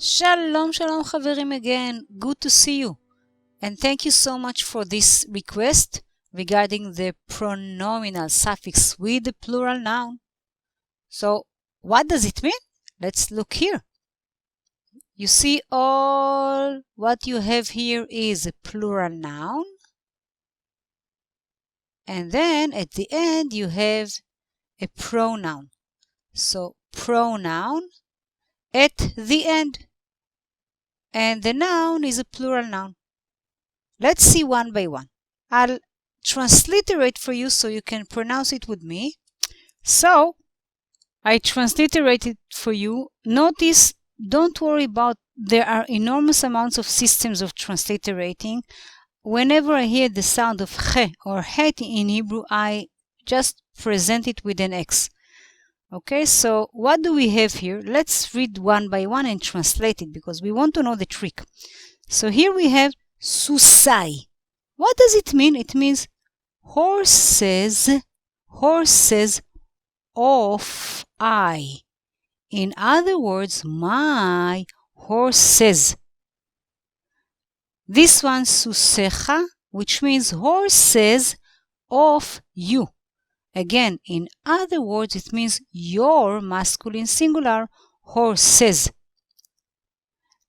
Shalom, shalom, חברים again. Good to see you. And thank you so much for this request regarding the pronominal suffix with the plural noun. So, what does it mean? Let's look here. You see all what you have here is a plural noun. And then at the end you have a pronoun. So, pronoun at the end. And the noun is a plural noun. Let's see one by one. I'll transliterate for you so you can pronounce it with me. So, I transliterated for you. Notice, don't worry about, there are enormous amounts of systems of transliterating. Whenever I hear the sound of ch or het in Hebrew, I just present it with an X. Okay, so what do we have here? Let's read one by one and translate it because we want to know the trick. So here we have susai. What does it mean? It means horses of I. In other words, my horses. This one susecha, which means horses of you. Again, in other words, it means your masculine singular horses.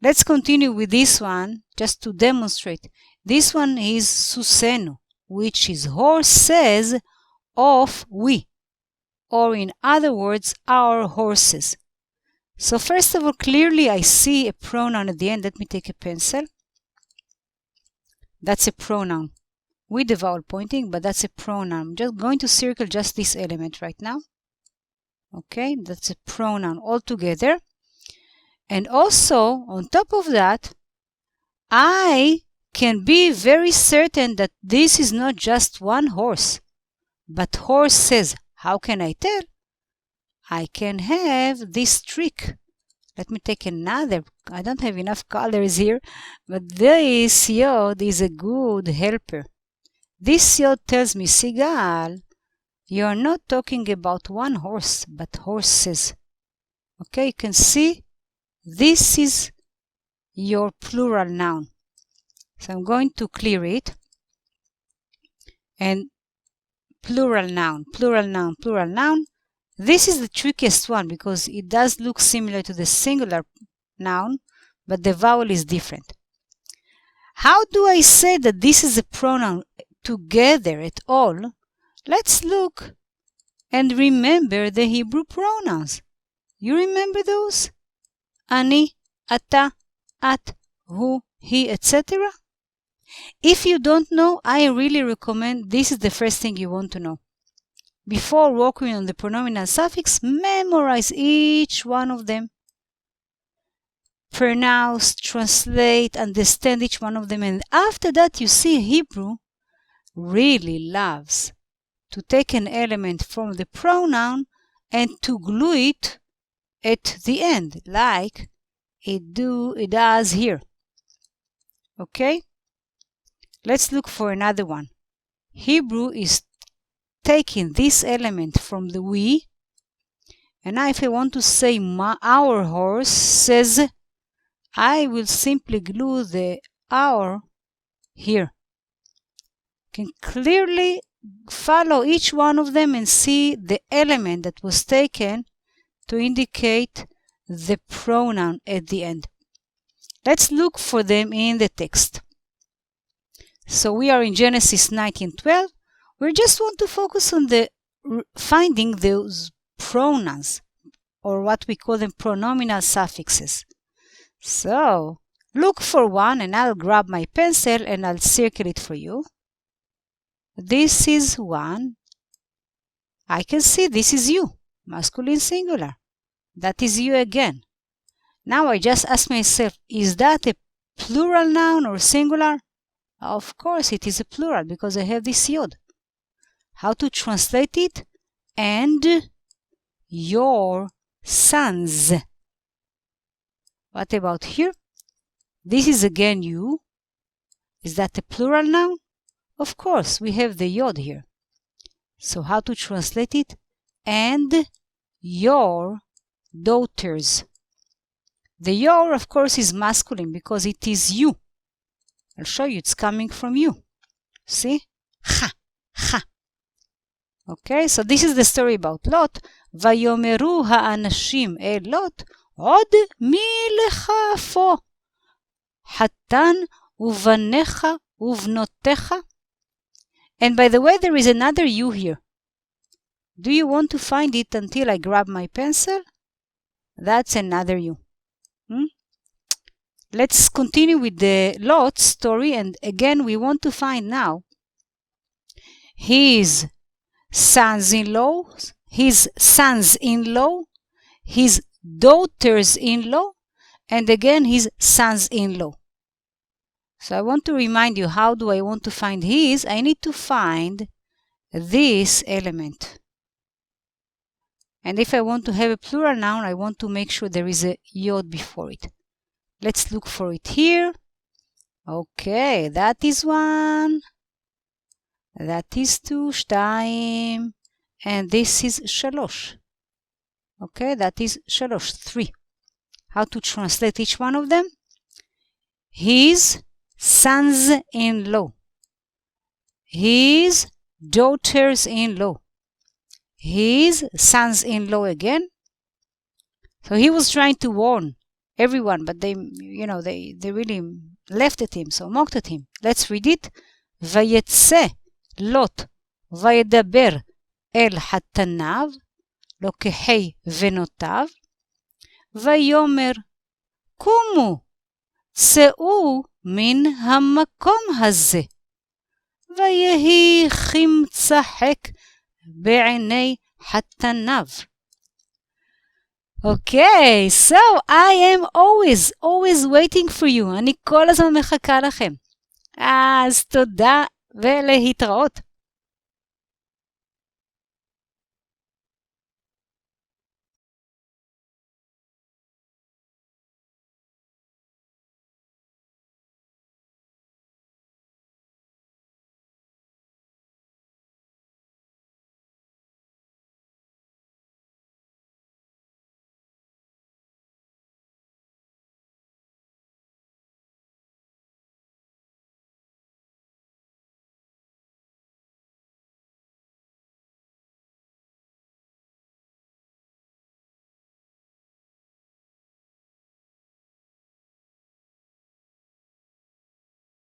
Let's continue with this one just to demonstrate. This one is susenu, which is horses of we, or in other words, our horses. So first of all, clearly I see a pronoun at the end. Let me take a pencil. That's a pronoun with the vowel pointing, but that's a pronoun. I'm just going to circle just this element right now. Okay, that's a pronoun altogether. And also, on top of that, I can be very certain that this is not just one horse, but horses. How can I tell? I can have this trick. Let me take another. I don't have enough colors here, but this yod is a good helper. This yod tells me, Sigal, you're not talking about one horse, but horses. Okay, you can see this is your plural noun. So I'm going to clear it. And plural noun, plural noun, plural noun. This is the trickiest one because it does look similar to the singular noun, but the vowel is different. How do I say that this is a pronoun together at all? Let's look and remember the Hebrew pronouns. You remember those? Ani, ata, at, hu, he, etc. If you don't know, I really recommend this is the first thing you want to know. Before working on the pronominal suffix, memorize each one of them. Pronounce, translate, understand each one of them, and after that you see Hebrew really loves to take an element from the pronoun and to glue it at the end, like it does here. Okay? Let's look for another one. Hebrew is taking this element from the we, and now if I want to say our horse says, I will simply glue the our here. You can clearly follow each one of them and see the element that was taken to indicate the pronoun at the end. Let's look for them in the text. So we are in Genesis 19:12. We just want to focus on the finding those pronouns, or what we call them pronominal suffixes. So look for one, and I'll grab my pencil and I'll circle it for you. This is one. I can see this is you, masculine singular. That is you again. Now I just ask myself, is that a plural noun or singular? Of course it is a plural because I have this yod. How to translate it? And your sons. What about here? This is again you. Is that a plural noun? Of course, we have the yod here. So how to translate it? And your daughters. The your, of course, is masculine because it is you. I'll show you, it's coming from you. See? Ha, ha. Okay, so this is the story about Lot. ויאמרו האנשים אל לוט, עוד מי לך פה? חתן ובניך ובנותיך. And by the way, there is another you here. Do you want to find it until I grab my pencil? That's another you. Let's continue with the Lot story, and again we want to find now his sons-in-law, his sons-in-law, his daughters-in-law, and again his sons-in-law. So I want to remind you, how do I want to find his? I need to find this element. And if I want to have a plural noun, I want to make sure there is a yod before it. Let's look for it here. Okay, that is 1. That is 2, שתיים. And this is 3. Okay, that is 3. How to translate each one of them? His sons-in-law. His daughters-in-law. His sons-in-law again. So he was trying to warn everyone, but they really laughed at him, so mocked at him. Let's read it. ויצא לוט וידבר אל חתניו, לוקחי בנותיו, ויאמר, קומו, צאו מן המקום הזה. ויהי כמצחק בעיני חתניו. Okay, so I am always waiting for you. אני כל הזמן מחכה לכם. אז תודה ולהתראות.